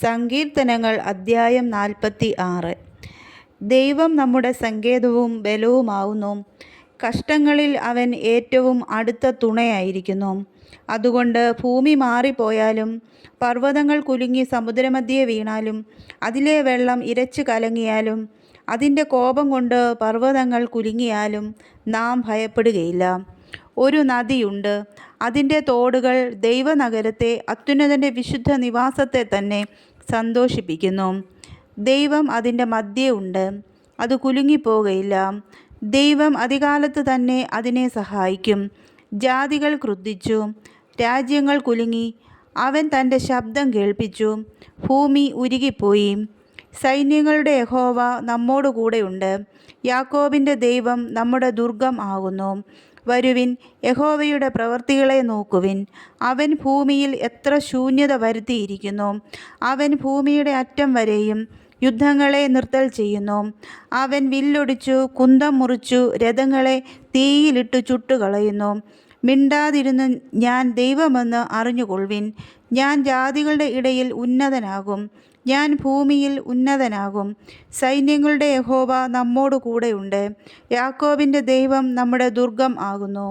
സങ്കീർത്തനങ്ങൾ അദ്ധ്യായം 46. ദൈവം നമ്മുടെ സങ്കേതവും ബലവുമാവുന്നു. കഷ്ടങ്ങളിൽ അവൻ ഏറ്റവും അടുത്ത തുണയായിരിക്കുന്നു. അതുകൊണ്ട് ഭൂമി മാറിപ്പോയാലും പർവ്വതങ്ങൾ കുലുങ്ങി സമുദ്രമധ്യേ വീണാലും അതിലെ വെള്ളം ഇരച്ചു കലങ്ങിയാലും അതിൻ്റെ കോപം കൊണ്ട് പർവ്വതങ്ങൾ കുലുങ്ങിയാലും നാം ഭയപ്പെടുകയില്ല. ഒരു നദിയുണ്ട്, അതിൻ്റെ തോടുകൾ ദൈവനഗരത്തെ, അത്യുന്നതൻ്റെ വിശുദ്ധ നിവാസത്തെ തന്നെ സന്തോഷിപ്പിക്കുന്നു. ദൈവം അതിൻ്റെ മധ്യേ ഉണ്ട്, അത് കുലുങ്ങിപ്പോകയില്ല. ദൈവം അതികാലത്ത് തന്നെ അതിനെ സഹായിക്കും. ജാതികൾ ക്രുദ്ധിച്ചു, രാജ്യങ്ങൾ കുലുങ്ങി. അവൻ തൻ്റെ ശബ്ദം കേൾപ്പിച്ചു, ഭൂമി ഉരുകിപ്പോയി. സൈന്യങ്ങളുടെ യഹോവ നമ്മോട് കൂടെയുണ്ട്. യാക്കോബിൻ്റെ ദൈവം നമ്മുടെ ദുർഗം ആകുന്നു. വരുവിൻ, യഹോവയുടെ പ്രവൃത്തികളെ നോക്കുവിൻ. അവൻ ഭൂമിയിൽ എത്ര ശൂന്യത വരുത്തിയിരിക്കുന്നു. അവൻ ഭൂമിയുടെ അറ്റം വരെയും യുദ്ധങ്ങളെ നിർത്തൽ ചെയ്യുന്നു. അവൻ വില്ലൊടിച്ചു, കുന്തം മുറിച്ചു, രഥങ്ങളെ തീയിലിട്ടു ചുട്ടുകളയുന്നു. മിണ്ടാതിരുന്ന് ഞാൻ ദൈവമെന്ന് അറിഞ്ഞുകൊള്ളുവിൻ. ഞാൻ ജാതികളുടെ ഇടയിൽ ഉന്നതനാകും, ഞാൻ ഭൂമിയിൽ ഉന്നതനാകും. സൈന്യങ്ങളുടെ യഹോവ നമ്മോട് കൂടെയുണ്ട്. യാക്കോബിൻ്റെ ദൈവം നമ്മുടെ ദുർഗം ആകുന്നു.